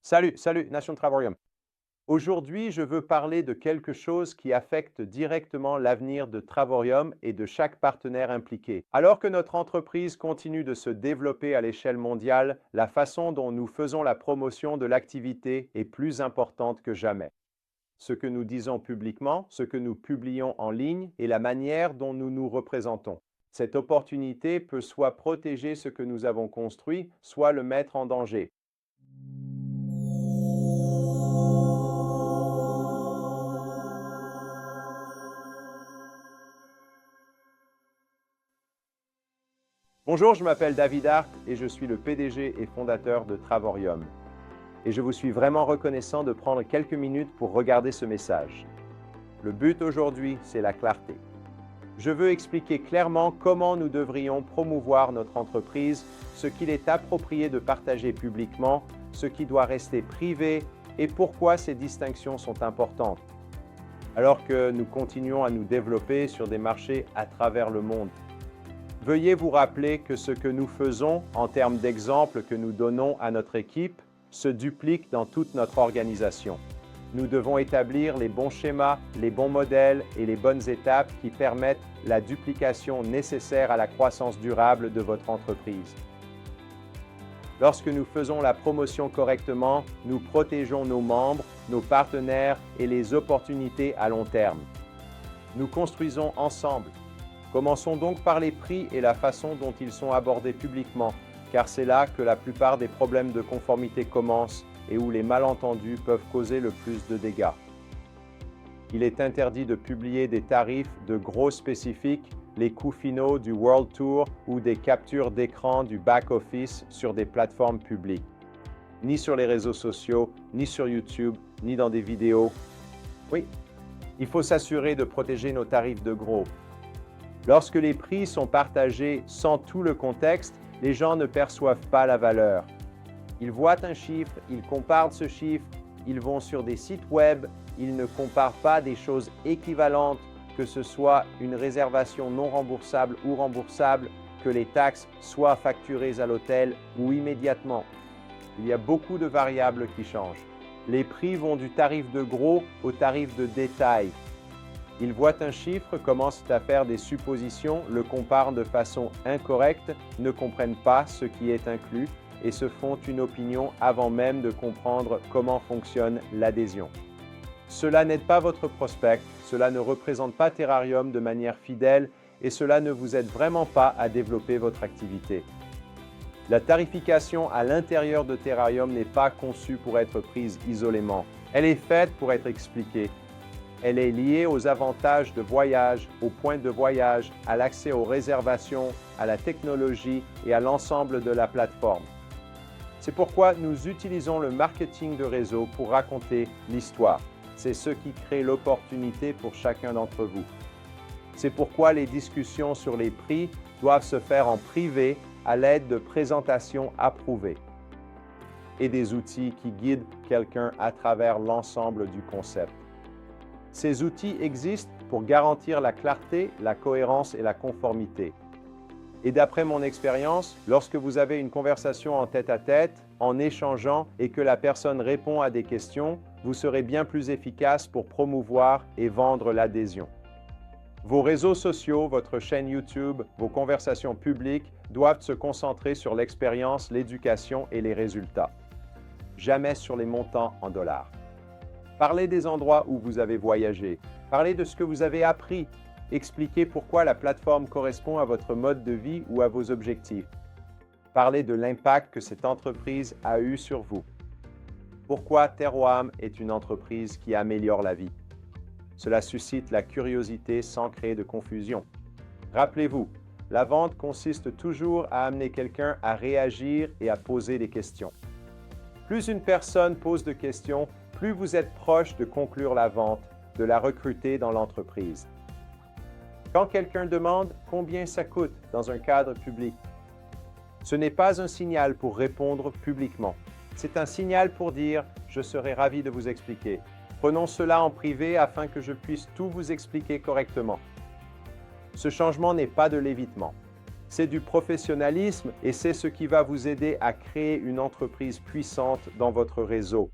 Salut, Nation Travorium. Aujourd'hui, je veux parler de quelque chose qui affecte directement l'avenir de Travorium et de chaque partenaire impliqué. Alors que notre entreprise continue de se développer à l'échelle mondiale, la façon dont nous faisons la promotion de l'activité est plus importante que jamais. Ce que nous disons publiquement, ce que nous publions en ligne et la manière dont nous nous représentons. Cette opportunité peut soit protéger ce que nous avons construit, soit le mettre en danger. Bonjour, je m'appelle David Hart et je suis le PDG et fondateur de Travorium. Et je vous suis vraiment reconnaissant de prendre quelques minutes pour regarder ce message. Le but aujourd'hui, c'est la clarté. Je veux expliquer clairement comment nous devrions promouvoir notre entreprise, ce qu'il est approprié de partager publiquement, ce qui doit rester privé et pourquoi ces distinctions sont importantes. Alors que nous continuons à nous développer sur des marchés à travers le monde. Veuillez vous rappeler que ce que nous faisons en termes d'exemples que nous donnons à notre équipe se duplique dans toute notre organisation. Nous devons établir les bons schémas, les bons modèles et les bonnes étapes qui permettent la duplication nécessaire à la croissance durable de votre entreprise. Lorsque nous faisons la promotion correctement, nous protégeons nos membres, nos partenaires et les opportunités à long terme. Nous construisons ensemble. Commençons donc par les prix et la façon dont ils sont abordés publiquement, car c'est là que la plupart des problèmes de conformité commencent et où les malentendus peuvent causer le plus de dégâts. Il est interdit de publier des tarifs de gros spécifiques, les coûts finaux du World Tour ou des captures d'écran du back-office sur des plateformes publiques. Ni sur les réseaux sociaux, ni sur YouTube, ni dans des vidéos. Oui, il faut s'assurer de protéger nos tarifs de gros. Lorsque les prix sont partagés sans tout le contexte, les gens ne perçoivent pas la valeur. Ils voient un chiffre, ils comparent ce chiffre, ils vont sur des sites web, ils ne comparent pas des choses équivalentes, que ce soit une réservation non remboursable ou remboursable, que les taxes soient facturées à l'hôtel ou immédiatement. Il y a beaucoup de variables qui changent. Les prix vont du tarif de gros au tarif de détail. Ils voient un chiffre, commencent à faire des suppositions, le comparent de façon incorrecte, ne comprennent pas ce qui est inclus et se font une opinion avant même de comprendre comment fonctionne l'adhésion. Cela n'aide pas votre prospect, cela ne représente pas Terrarium de manière fidèle et cela ne vous aide vraiment pas à développer votre activité. La tarification à l'intérieur de Terrarium n'est pas conçue pour être prise isolément. Elle est faite pour être expliquée. Elle est liée aux avantages de voyage, aux points de voyage, à l'accès aux réservations, à la technologie et à l'ensemble de la plateforme. C'est pourquoi nous utilisons le marketing de réseau pour raconter l'histoire. C'est ce qui crée l'opportunité pour chacun d'entre vous. C'est pourquoi les discussions sur les prix doivent se faire en privé à l'aide de présentations approuvées et des outils qui guident quelqu'un à travers l'ensemble du concept. Ces outils existent pour garantir la clarté, la cohérence et la conformité. Et d'après mon expérience, lorsque vous avez une conversation en tête-à-tête, en échangeant et que la personne répond à des questions, vous serez bien plus efficace pour promouvoir et vendre l'adhésion. Vos réseaux sociaux, votre chaîne YouTube, vos conversations publiques doivent se concentrer sur l'expérience, l'éducation et les résultats. Jamais sur les montants en dollars. Parlez des endroits où vous avez voyagé. Parlez de ce que vous avez appris. Expliquez pourquoi la plateforme correspond à votre mode de vie ou à vos objectifs. Parlez de l'impact que cette entreprise a eu sur vous. Pourquoi Terroam est une entreprise qui améliore la vie. Cela suscite la curiosité sans créer de confusion. Rappelez-vous, la vente consiste toujours à amener quelqu'un à réagir et à poser des questions. Plus une personne pose de questions, plus vous êtes proche de conclure la vente, de la recruter dans l'entreprise. Quand quelqu'un demande combien ça coûte dans un cadre public, ce n'est pas un signal pour répondre publiquement. C'est un signal pour dire « je serai ravi de vous expliquer ». Prenons cela en privé afin que je puisse tout vous expliquer correctement. Ce changement n'est pas de l'évitement. C'est du professionnalisme et c'est ce qui va vous aider à créer une entreprise puissante dans votre réseau.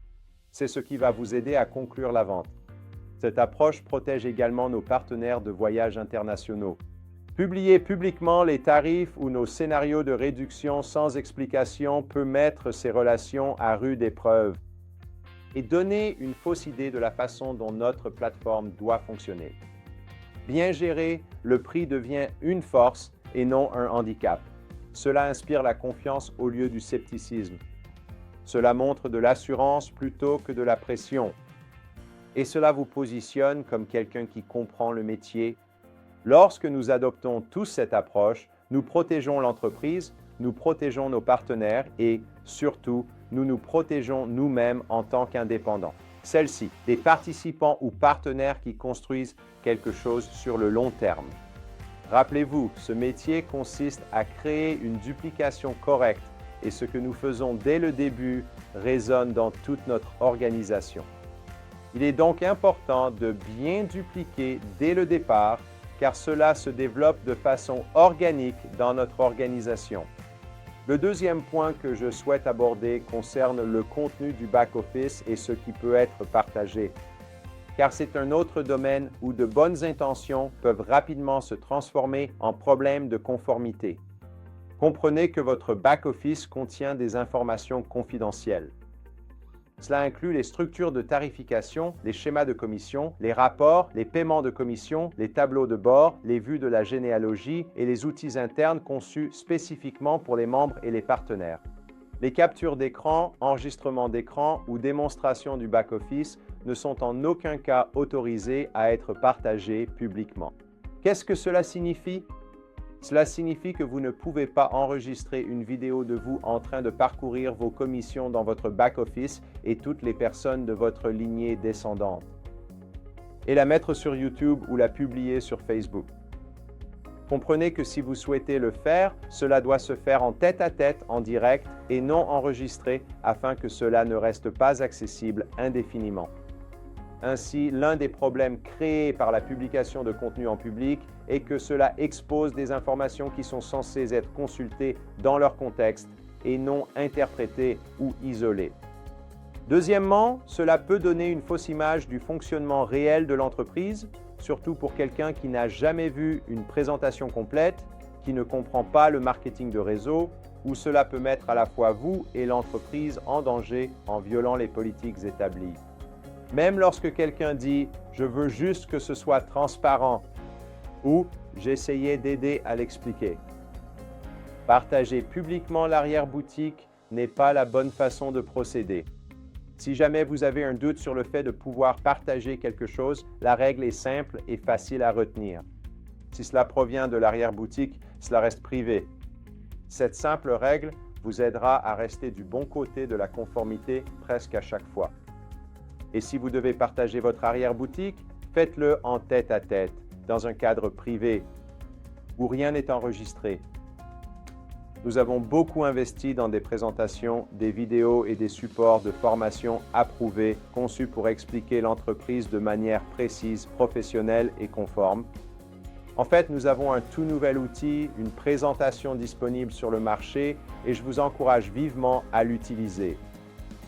C'est ce qui va vous aider à conclure la vente. Cette approche protège également nos partenaires de voyages internationaux. Publier publiquement les tarifs ou nos scénarios de réduction sans explication peut mettre ces relations à rude épreuve et donner une fausse idée de la façon dont notre plateforme doit fonctionner. Bien géré, le prix devient une force et non un handicap. Cela inspire la confiance au lieu du scepticisme. Cela montre de l'assurance plutôt que de la pression. Et cela vous positionne comme quelqu'un qui comprend le métier. Lorsque nous adoptons tous cette approche, nous protégeons l'entreprise, nous protégeons nos partenaires et, surtout, nous nous protégeons nous-mêmes en tant qu'indépendants. Celle-ci, des participants ou partenaires qui construisent quelque chose sur le long terme. Rappelez-vous, ce métier consiste à créer une duplication correcte et ce que nous faisons dès le début résonne dans toute notre organisation. Il est donc important de bien dupliquer dès le départ car cela se développe de façon organique dans notre organisation. Le deuxième point que je souhaite aborder concerne le contenu du back-office et ce qui peut être partagé, car c'est un autre domaine où de bonnes intentions peuvent rapidement se transformer en problèmes de conformité. Comprenez que votre back-office contient des informations confidentielles. Cela inclut les structures de tarification, les schémas de commission, les rapports, les paiements de commission, les tableaux de bord, les vues de la généalogie et les outils internes conçus spécifiquement pour les membres et les partenaires. Les captures d'écran, enregistrements d'écran ou démonstrations du back-office ne sont en aucun cas autorisés à être partagés publiquement. Qu'est-ce que cela signifie? Cela signifie que vous ne pouvez pas enregistrer une vidéo de vous en train de parcourir vos commissions dans votre back-office et toutes les personnes de votre lignée descendante, et la mettre sur YouTube ou la publier sur Facebook. Comprenez que si vous souhaitez le faire, cela doit se faire en tête-à-tête, en direct et non enregistré afin que cela ne reste pas accessible indéfiniment. Ainsi, l'un des problèmes créés par la publication de contenu en public est que cela expose des informations qui sont censées être consultées dans leur contexte et non interprétées ou isolées. Deuxièmement, cela peut donner une fausse image du fonctionnement réel de l'entreprise, surtout pour quelqu'un qui n'a jamais vu une présentation complète, qui ne comprend pas le marketing de réseau, où cela peut mettre à la fois vous et l'entreprise en danger en violant les politiques établies. Même lorsque quelqu'un dit « je veux juste que ce soit transparent » ou « j'essayais d'aider à l'expliquer ». Partager publiquement l'arrière-boutique n'est pas la bonne façon de procéder. Si jamais vous avez un doute sur le fait de pouvoir partager quelque chose, la règle est simple et facile à retenir. Si cela provient de l'arrière-boutique, cela reste privé. Cette simple règle vous aidera à rester du bon côté de la conformité presque à chaque fois. Et si vous devez partager votre arrière-boutique, faites-le en tête-à-tête, dans un cadre privé, où rien n'est enregistré. Nous avons beaucoup investi dans des présentations, des vidéos et des supports de formation approuvés, conçus pour expliquer l'entreprise de manière précise, professionnelle et conforme. En fait, nous avons un tout nouvel outil, une présentation disponible sur le marché et je vous encourage vivement à l'utiliser,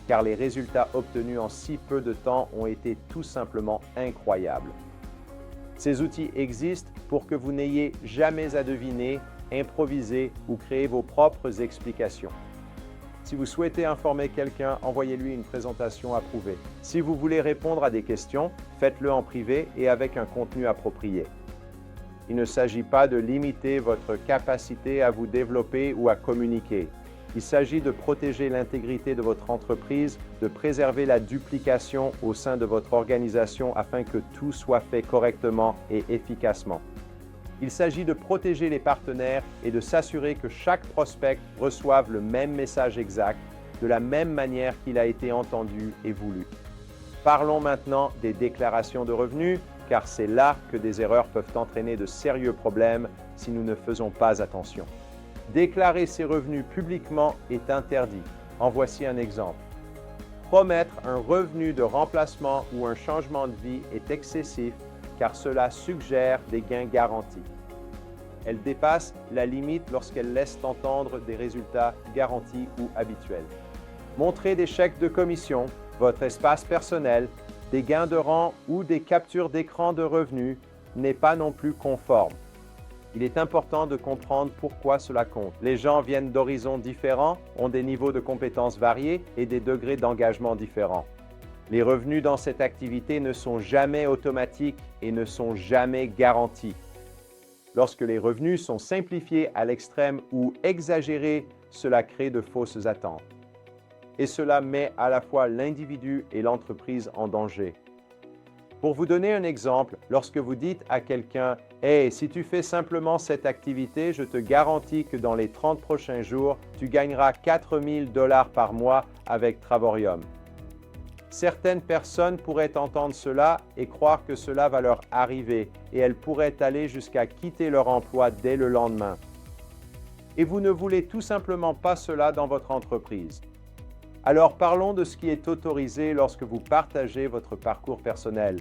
car les résultats obtenus en si peu de temps ont été tout simplement incroyables. Ces outils existent pour que vous n'ayez jamais à deviner, improviser ou créer vos propres explications. Si vous souhaitez informer quelqu'un, envoyez-lui une présentation approuvée. Si vous voulez répondre à des questions, faites-le en privé et avec un contenu approprié. Il ne s'agit pas de limiter votre capacité à vous développer ou à communiquer. Il s'agit de protéger l'intégrité de votre entreprise, de préserver la duplication au sein de votre organisation afin que tout soit fait correctement et efficacement. Il s'agit de protéger les partenaires et de s'assurer que chaque prospect reçoive le même message exact, de la même manière qu'il a été entendu et voulu. Parlons maintenant des déclarations de revenus, car c'est là que des erreurs peuvent entraîner de sérieux problèmes si nous ne faisons pas attention. Déclarer ses revenus publiquement est interdit. En voici un exemple. Promettre un revenu de remplacement ou un changement de vie est excessif car cela suggère des gains garantis. Elle dépasse la limite lorsqu'elle laisse entendre des résultats garantis ou habituels. Montrer des chèques de commission, votre espace personnel, des gains de rang ou des captures d'écran de revenus n'est pas non plus conforme. Il est important de comprendre pourquoi cela compte. Les gens viennent d'horizons différents, ont des niveaux de compétences variés et des degrés d'engagement différents. Les revenus dans cette activité ne sont jamais automatiques et ne sont jamais garantis. Lorsque les revenus sont simplifiés à l'extrême ou exagérés, cela crée de fausses attentes. Et cela met à la fois l'individu et l'entreprise en danger. Pour vous donner un exemple, lorsque vous dites à quelqu'un « Hey, si tu fais simplement cette activité, je te garantis que dans les 30 prochains jours, tu gagneras 4 000 $ par mois avec Travorium ». Certaines personnes pourraient entendre cela et croire que cela va leur arriver et elles pourraient aller jusqu'à quitter leur emploi dès le lendemain. Et vous ne voulez tout simplement pas cela dans votre entreprise. Alors parlons de ce qui est autorisé lorsque vous partagez votre parcours personnel.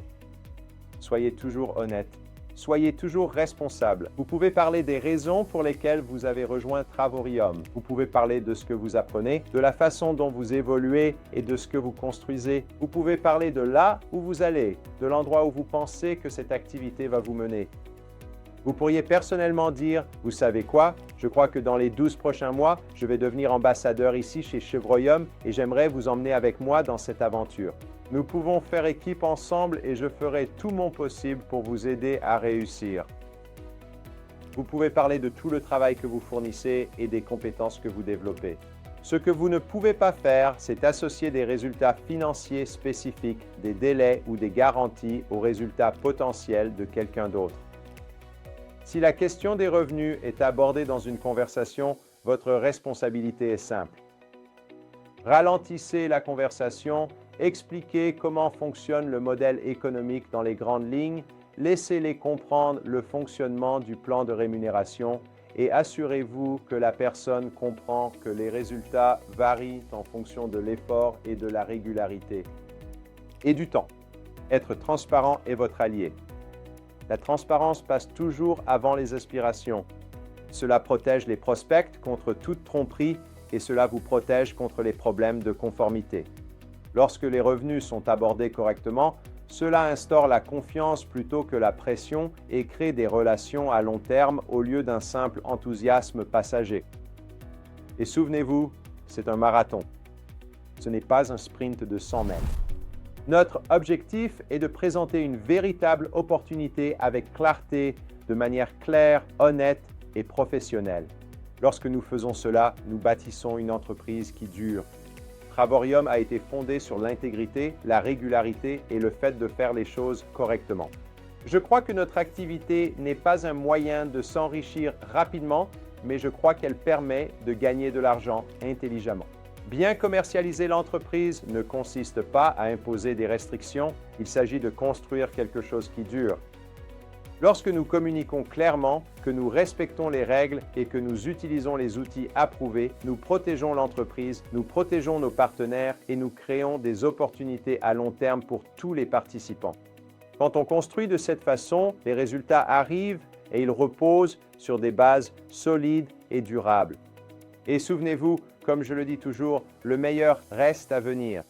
Soyez toujours honnête. Soyez toujours responsable. Vous pouvez parler des raisons pour lesquelles vous avez rejoint Travorium. Vous pouvez parler de ce que vous apprenez, de la façon dont vous évoluez et de ce que vous construisez. Vous pouvez parler de là où vous allez, de l'endroit où vous pensez que cette activité va vous mener. Vous pourriez personnellement dire, vous savez quoi, je crois que dans les 12 prochains mois, je vais devenir ambassadeur ici chez Chevroium et j'aimerais vous emmener avec moi dans cette aventure. Nous pouvons faire équipe ensemble et je ferai tout mon possible pour vous aider à réussir. Vous pouvez parler de tout le travail que vous fournissez et des compétences que vous développez. Ce que vous ne pouvez pas faire, c'est associer des résultats financiers spécifiques, des délais ou des garanties aux résultats potentiels de quelqu'un d'autre. Si la question des revenus est abordée dans une conversation, votre responsabilité est simple. Ralentissez la conversation, expliquez comment fonctionne le modèle économique dans les grandes lignes, laissez-les comprendre le fonctionnement du plan de rémunération et assurez-vous que la personne comprend que les résultats varient en fonction de l'effort et de la régularité. Et du temps. Être transparent est votre allié. La transparence passe toujours avant les aspirations. Cela protège les prospects contre toute tromperie et cela vous protège contre les problèmes de conformité. Lorsque les revenus sont abordés correctement, cela instaure la confiance plutôt que la pression et crée des relations à long terme au lieu d'un simple enthousiasme passager. Et souvenez-vous, c'est un marathon. Ce n'est pas un sprint de 100 mètres. Notre objectif est de présenter une véritable opportunité avec clarté, de manière claire, honnête et professionnelle. Lorsque nous faisons cela, nous bâtissons une entreprise qui dure. Travorium a été fondé sur l'intégrité, la régularité et le fait de faire les choses correctement. Je crois que notre activité n'est pas un moyen de s'enrichir rapidement, mais je crois qu'elle permet de gagner de l'argent intelligemment. Bien commercialiser l'entreprise ne consiste pas à imposer des restrictions, il s'agit de construire quelque chose qui dure. Lorsque nous communiquons clairement, que nous respectons les règles et que nous utilisons les outils approuvés, nous protégeons l'entreprise, nous protégeons nos partenaires et nous créons des opportunités à long terme pour tous les participants. Quand on construit de cette façon, les résultats arrivent et ils reposent sur des bases solides et durables. Et souvenez-vous, comme je le dis toujours, le meilleur reste à venir.